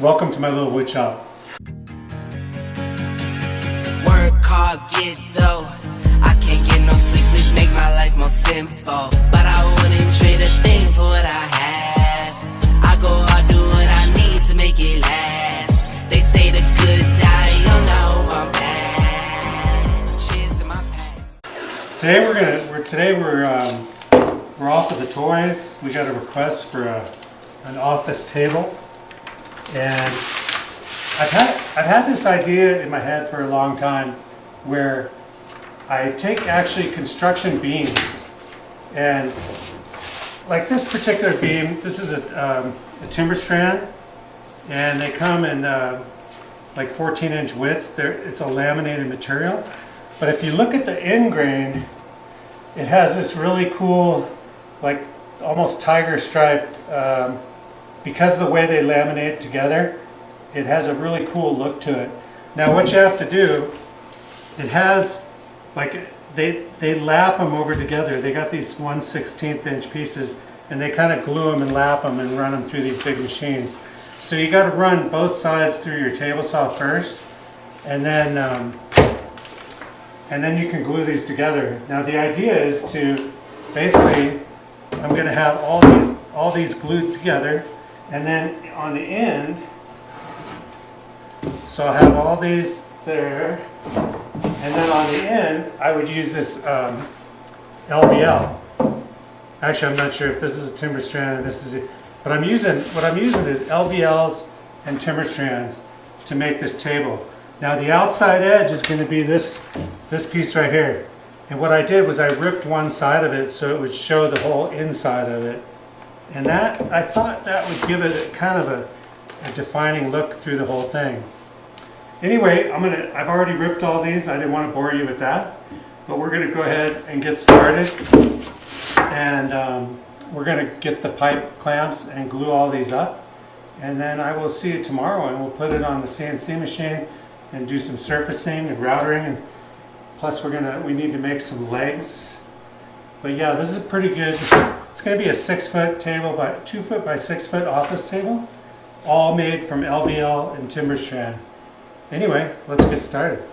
Welcome to my little wood shop. Work hard, get dough. I can't get no sleep, please make my life more simple. But I wouldn't trade a thing for what I have. I go hard, do what I need to make it last. They say the good die young, I hope I'm back. Cheers to my past. Today we're off of the toys. We got a request for an office table, and I've had this idea in my head for a long time where I take actually construction beams, and like this particular beam, this is a timber strand, and they come in like 14-inch widths. It's a laminated material, but if you look at the end grain, it has this really cool, like almost tiger striped, because of the way they laminate together, it has a really cool look to it. Now what you have to do, it has, like, they lap them over together. They got these 1/16 inch pieces, and they kind of glue them and lap them and run them through these big machines. So you got to run both sides through your table saw first, and then you can glue these together. Now the idea is to basically, I'm going to have all these glued together, and then on the end, so I'll have all these there, and then on the end I would use this LVL. Actually, I'm not sure if this is a timber strand and this is it, but what I'm using is LVLs and timber strands to make this table. Now the outside edge is going to be this piece right here, and what I did was I ripped one side of it so it would show the whole inside of it, and that, I thought that would give it kind of a defining look through the whole thing. Anyway, I've already ripped all these. I didn't want to bore you with that, but we're going to go ahead and get started, and we're going to get the pipe clamps and glue all these up, and then I will see you tomorrow, and we'll put it on the CNC machine and do some surfacing and routering, and plus we need to make some legs. But yeah, this is pretty good. It's going to be a 6-foot table, 2 foot by 6 foot office table, all made from LVL and timber strand. Anyway, let's get started.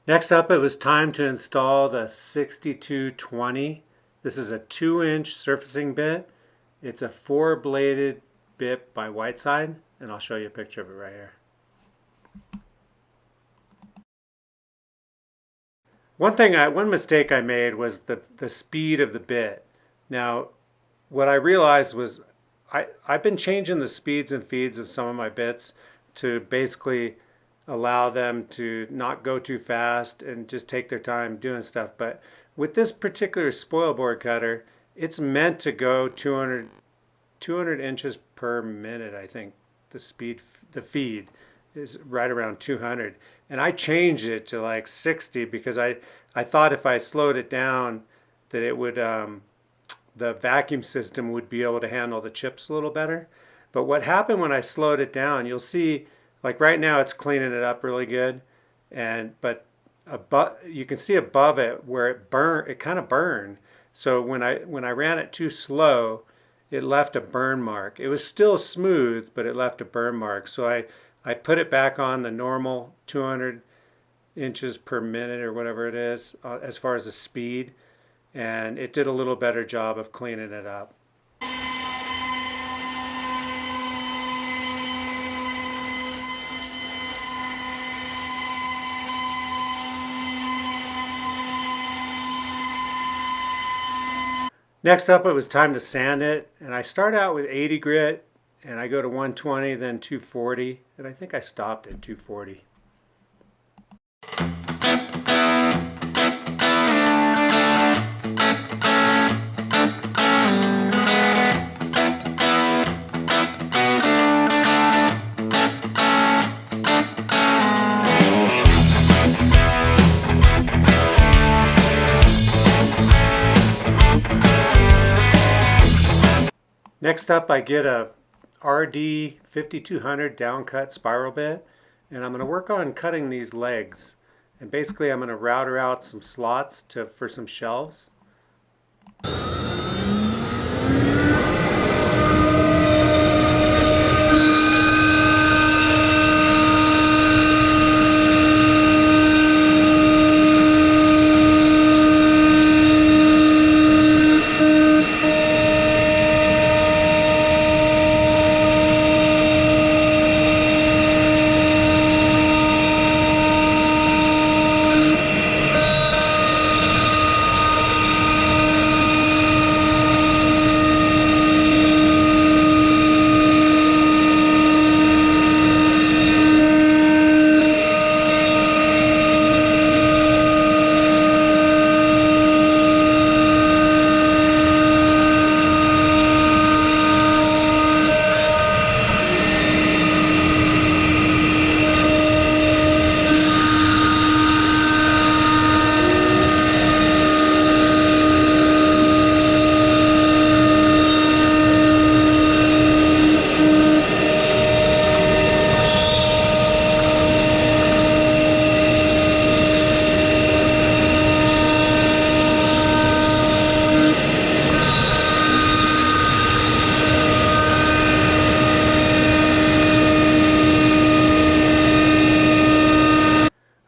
Next up, it was time to install the 6220. This is a 2-inch surfacing bit. It's a 4-bladed bit by Whiteside, and I'll show you a picture of it right here. One mistake I made was the speed of the bit. Now, what I realized was I've been changing the speeds and feeds of some of my bits to basically allow them to not go too fast and just take their time doing stuff. But with this particular spoil board cutter, it's meant to go 200 inches per minute, I think. The feed is right around 200. And I changed it to like 60 because I thought if I slowed it down that it would, the vacuum system would be able to handle the chips a little better. But what happened when I slowed it down, you'll see, like right now it's cleaning it up really good. But you can see above it where it kind of burned. So when I ran it too slow, it left a burn mark. It was still smooth, but it left a burn mark. So I put it back on the normal 200 inches per minute or whatever it is as far as the speed, and it did a little better job of cleaning it up. Next up, it was time to sand it, and I start out with 80 grit, and I go to 120, then 240, and I think I stopped at 240. Next up, I get a RD 5200 downcut spiral bit, and I'm going to work on cutting these legs. And basically I'm going to router out some slots for some shelves.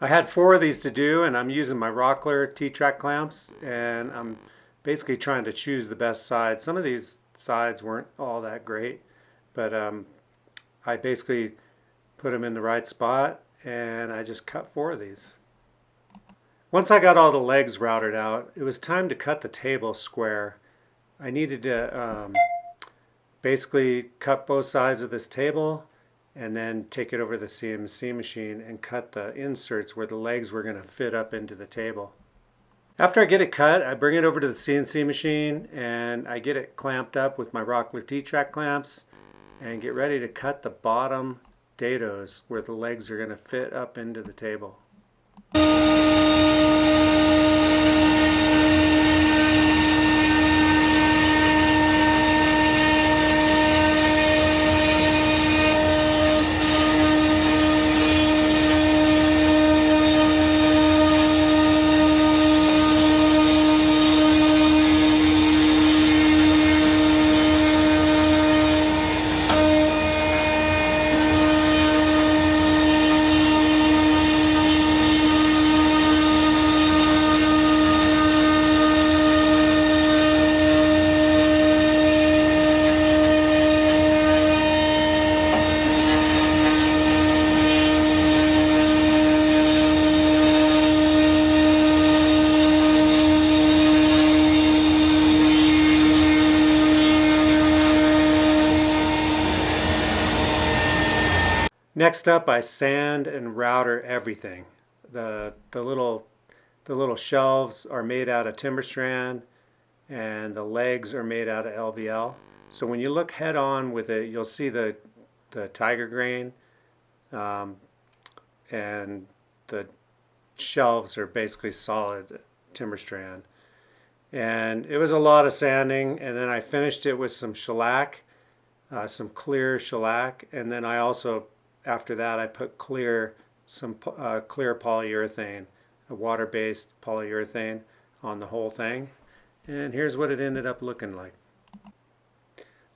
I had 4 of these to do, and I'm using my Rockler T-track clamps, and I'm basically trying to choose the best side. Some of these sides weren't all that great, but I basically put them in the right spot, and I just cut 4 of these. Once I got all the legs routed out, it was time to cut the table square. I needed to basically cut both sides of this table and then take it over the CNC machine and cut the inserts where the legs were going to fit up into the table. After I get it cut, I bring it over to the CNC machine and I get it clamped up with my Rockler T-track clamps and get ready to cut the bottom dados where the legs are going to fit up into the table. Next up, I sand and router everything. The little shelves are made out of timber strand, and the legs are made out of LVL. So when you look head on with it, you'll see the tiger grain, and the shelves are basically solid timber strand. And it was a lot of sanding, and then I finished it with some shellac, some clear shellac, and then I also, after that, I put some clear polyurethane, a water-based polyurethane on the whole thing. And here's what it ended up looking like.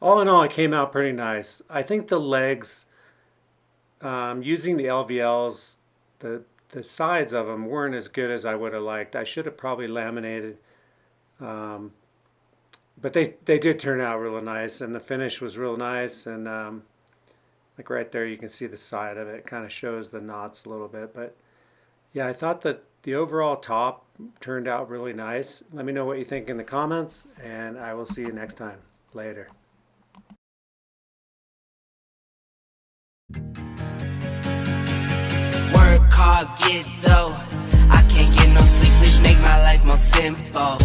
All in all, it came out pretty nice. I think the legs, using the LVLs, the sides of them weren't as good as I would have liked. I should have probably laminated, but they did turn out real nice, and the finish was real nice. And like right there, you can see the side of it. It kind of shows the knots a little bit. But yeah, I thought that the overall top turned out really nice. Let me know what you think in the comments, and I will see you next time. Later. Work hard, get dough. I can't get no sleep, please make my life more simple.